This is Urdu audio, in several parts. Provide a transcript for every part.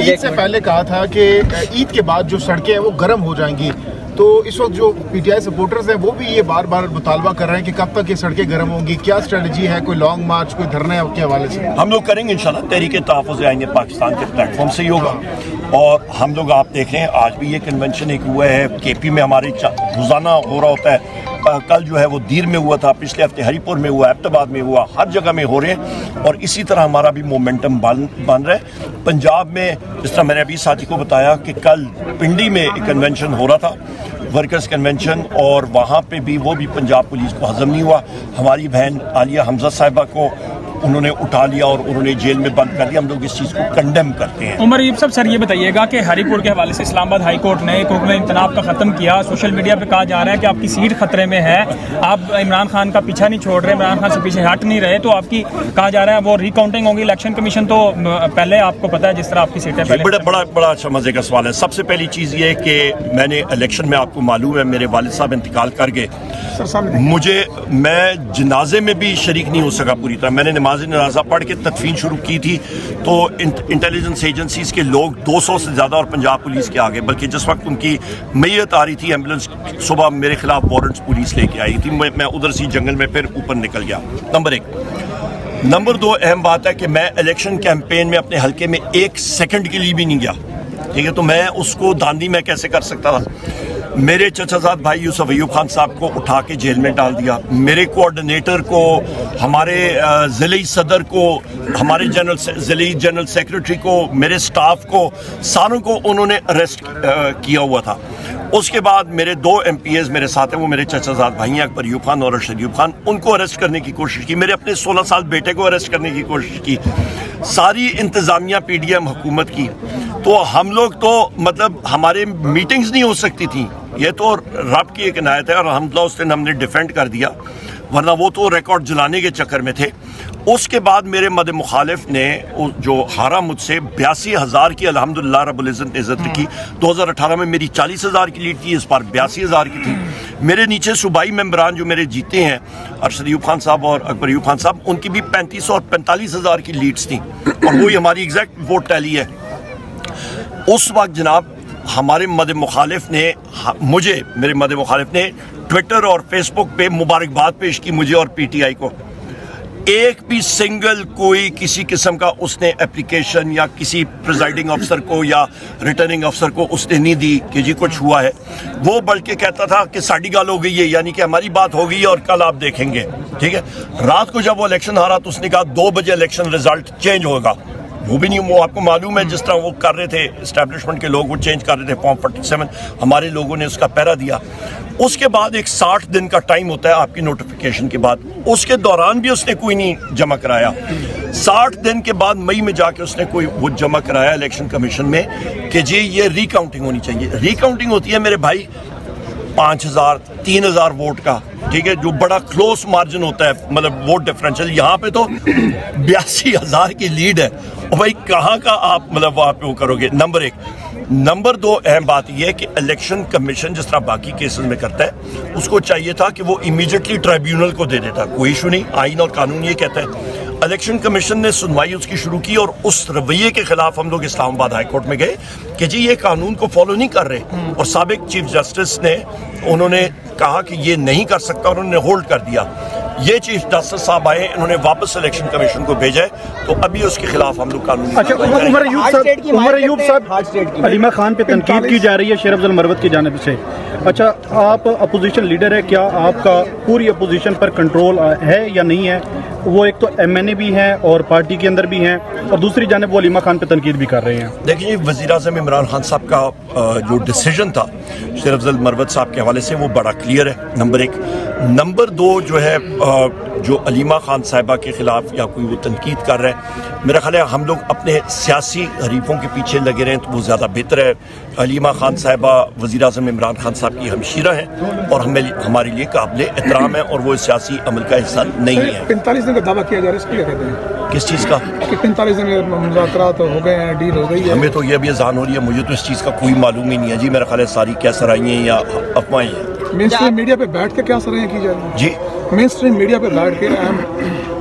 عید سے پہلے کہا تھا کہ عید کے بعد جو سڑکیں ہیں وہ گرم ہو جائیں گی، تو اس وقت جو پی ٹی آئی سپورٹرز ہیں وہ بھی یہ بار بار مطالبہ کر رہے ہیں کہ کب تک یہ سڑکیں گرم ہوں گی، کیا اسٹریٹجی ہے، کوئی لانگ مارچ، کوئی دھرنے کے حوالے سے؟ ہم لوگ کریں گے انشاءاللہ، تحریک تحفظ آئین پاکستان کے پلیٹ فارم سے ہی ہوگا، اور ہم لوگ آپ دیکھ رہے ہیں آج بھی یہ کنونشن ایک ہوا ہے، کے پی میں ہمارے روزانہ ہو رہا ہوتا ہے، کل جو ہے وہ دیر میں ہوا تھا، پچھلے ہفتے ہری پور میں ہوا، ایبٹ آباد میں ہوا، ہر جگہ میں ہو رہے ہیں، اور اسی طرح ہمارا بھی مومنٹم بن رہا ہے۔ پنجاب میں جس طرح میں نے ابھی ساتھی کو بتایا کہ کل پنڈی میں ایک کنونشن ہو رہا تھا، ورکرز کنونشن، اور وہاں پہ بھی وہ بھی پنجاب پولیس کو ہضم نہیں ہوا، ہماری بہن عالیہ حمزہ صاحبہ کو انہوں نے اٹھا لیا اور انہوں نے جیل میں بند کر دیا۔ ہم لوگ اس چیز کو کنڈیم کرتے ہیں۔ عمر ایوب صاحب، سر یہ بتائیے گا کہ ہری پور کے حوالے سے اسلام آباد ہائی کورٹ نے رکن انتخاب کا ختم کیا، سوشل میڈیا پہ کہا جا رہا ہے کہ آپ کی سیٹ خطرے میں ہے، آپ عمران خان کا پیچھا نہیں چھوڑ رہے، عمران خان سے پیچھے ہٹ نہیں رہے، تو آپ کی کہا جا رہا ہے وہ ری کاؤنٹنگ ہوگی، الیکشن کمیشن تو پہلے آپ کو پتا ہے جس طرح آپ کی سیٹیں پہلے۔ بڑا اچھا مزے کا سوال ہے۔ سب سے پہلی چیز یہ ہے کہ میں نے الیکشن میں، آپ کو معلوم ہے میرے والد صاحب انتقال کر گئے، میں جنازے میں بھی شریک نہیں ہو سکا پوری طرح، میں نے نماز جنازہ پڑھ کے تدفین شروع کی تھی، تو انٹیلیجنس ایجنسیز کے لوگ 200 سے زیادہ اور پنجاب پولیس کے آگے، بلکہ جس وقت ان کی میت آ رہی تھی ایمبولینس، صبح میرے خلاف وارنٹس پولیس لے کے آئی تھی، میں ادھر سے جنگل میں پھر اوپر نکل گیا۔ نمبر 1۔ نمبر 2 اہم بات ہے کہ میں الیکشن کیمپین میں اپنے حلقے میں 1 سیکنڈ کے لیے بھی نہیں گیا، ٹھیک ہے، تو میں اس کو دھاندلی میں کیسے کر سکتا تھا؟ میرے چچا زاد بھائی یوسف ایوب خان صاحب کو اٹھا کے جیل میں ڈال دیا، میرے کوآرڈینیٹر کو، ہمارے ضلعی صدر کو، ہمارے ضلعی جنرل سیکرٹری کو، میرے سٹاف کو، ساروں کو انہوں نے اریسٹ کیا ہوا تھا۔ اس کے بعد میرے 2 MPAs میرے ساتھ ہیں، وہ میرے چچا زاد بھائی ہیں، اکبر ایوب خان اور ارشد ایوب خان، ان کو اریسٹ کرنے کی کوشش کی، میرے اپنے 16 سال بیٹے کو اریسٹ کرنے کی کوشش کی، ساری انتظامیہ PDM حکومت کی، تو ہم لوگ تو مطلب ہمارے میٹنگز نہیں ہو سکتی تھیں، یہ تو رب کی ایک عنایت ہے، اور الحمدللہ اس دن ہم نے ڈیفینڈ کر دیا، ورنہ وہ تو ریکارڈ جلانے کے چکر میں تھے۔ اس کے بعد میرے مد مخالف نے جو ہارا مجھ سے 82,000 کی الحمدللہ رب العزت نے عزت کی، 2018 میں میری 40,000 کی لیڈ تھی، اس بار 82,000 کی تھی۔ میرے نیچے صوبائی ممبران جو میرے جیتے ہیں، ارشد ایوب خان صاحب اور اکبر ایوب خان صاحب، ان کی بھی 3500 اور 45,000 کی لیڈز تھیں، اور وہی ہماری ایگزیکٹ ووٹ ٹیلی ہے۔ اس وقت جناب ہمارے مد مخالف نے میرے مد مخالف نے ٹویٹر اور فیس بک پہ مبارکباد پیش کی مجھے اور PTI کو، ایک بھی سنگل کوئی کسی قسم کا اس نے اپلیکیشن یا کسی پریزائڈنگ افسر کو یا ریٹرننگ افسر کو اس نے نہیں دی کہ جی کچھ ہوا ہے، وہ بلکہ کہتا تھا کہ ساڑی گال ہو گئی ہے، یعنی کہ ہماری بات ہو گئی ہے اور کل آپ دیکھیں گے، ٹھیک ہے۔ رات کو جب وہ الیکشن ہارا تو اس نے کہا 2 بجے الیکشن رزلٹ چینج ہوگا، وہ بھی نہیں، وہ آپ کو معلوم ہے جس طرح وہ کر رہے تھے اسٹیبلشمنٹ کے لوگ، وہ چینج کر رہے تھے فارم 47، ہمارے لوگوں نے اس کا پہرا دیا۔ اس کے بعد ایک 60 دن کا ٹائم ہوتا ہے آپ کی نوٹیفیکیشن کے بعد، اس کے دوران بھی اس نے کوئی نہیں جمع کرایا۔ 60 دن کے بعد مئی میں جا کے اس نے کوئی وہ جمع کرایا الیکشن کمیشن میں کہ جی یہ ری کاؤنٹنگ ہونی چاہیے۔ ری کاؤنٹنگ ہوتی ہے میرے بھائی 5,000 3,000 ووٹ کا، ٹھیک ہے، جو بڑا کلوز مارجن ہوتا ہے، مطلب ووٹ ڈفرینشل، یہاں پہ تو 82,000 کی لیڈ ہے، اور بھائی کہاں کا آپ مطلب وہاں پہ وہ کرو گے۔ نمبر 1۔ نمبر 2 اہم بات یہ ہے کہ الیکشن کمیشن جس طرح باقی کیسز میں کرتا ہے، اس کو چاہیے تھا کہ وہ امیڈیٹلی ٹرائیبیونل کو دے دیتا، کوئی ایشو نہیں، آئین اور قانون یہ کہتا ہے۔ الیکشن کمیشن نے سنوائی اس کی شروع کی، اور اس رویے کے خلاف ہم لوگ اسلام آباد ہائی کورٹ میں گئے کہ جی یہ قانون کو فالو نہیں کر رہے، اور سابق چیف جسٹس نے انہوں نے کہا کہ یہ نہیں کر سکتا، اور انہوں نے ہولڈ کر دیا۔ یہ چیف جسٹس صاحب آئے، انہوں نے واپس الیکشن کمیشن کو بھیجا ہے، تو ابھی اس کے خلاف ہم لوگ قانون۔ اچھا، عمر ایوب صاحب، علیمہ خان پہ تنقید کی جا رہی ہے شیر افضل مروت کی جانب سے، اچھا آپ اپوزیشن لیڈر ہے، کیا آپ کا پوری اپوزیشن پر کنٹرول ہے یا نہیں ہے؟ وہ ایک تو MNA بھی ہیں اور پارٹی کے اندر بھی ہیں، اور دوسری جانب وہ علیمہ خان پہ تنقید بھی کر رہے ہیں۔ دیکھیے وزیر اعظم عمران خان صاحب کا جو ڈیسیجن تھا شیر افضل مروت صاحب کے حوالے سے وہ بڑا کلیئر ہے، نمبر 1۔ نمبر 2 جو ہے جو علیمہ خان صاحبہ کے خلاف یا کوئی وہ تنقید کر رہے ہیں، میرا خیال ہے ہم لوگ اپنے سیاسی حریفوں کے پیچھے لگے رہیں تو وہ زیادہ بہتر ہے۔ علیمہ خان صاحبہ وزیر اعظم عمران خان صاحب کی ہمشیرہ ہیں، اور ہمارے لیے قابل احترام ہے، اور وہ سیاسی عمل کا حصہ نہیں ہے۔ 45 دن کا دعویٰ کیا جا رہا ہے، اس کو کیا کہتے ہیں؟ کس چیز کا؟ کہ 45 دن میں مذاکرات ہو گئے ہیں، ڈیل ہو گئی ہے۔ ہمیں تو یہ ابھی اذان ہو رہی ہے، مجھے تو اس چیز کا کوئی معلوم ہی نہیں ہے جی، میرا خیال ہے ساری کیا سرائیاں یا افواہیں ہیں۔ مین اسٹریم میڈیا پہ بیٹھ کے کیا سرائیاں کی جا رہی ہیں؟ جی مین اسٹریم میڈیا پہ بیٹھ کے اہم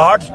8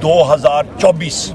2024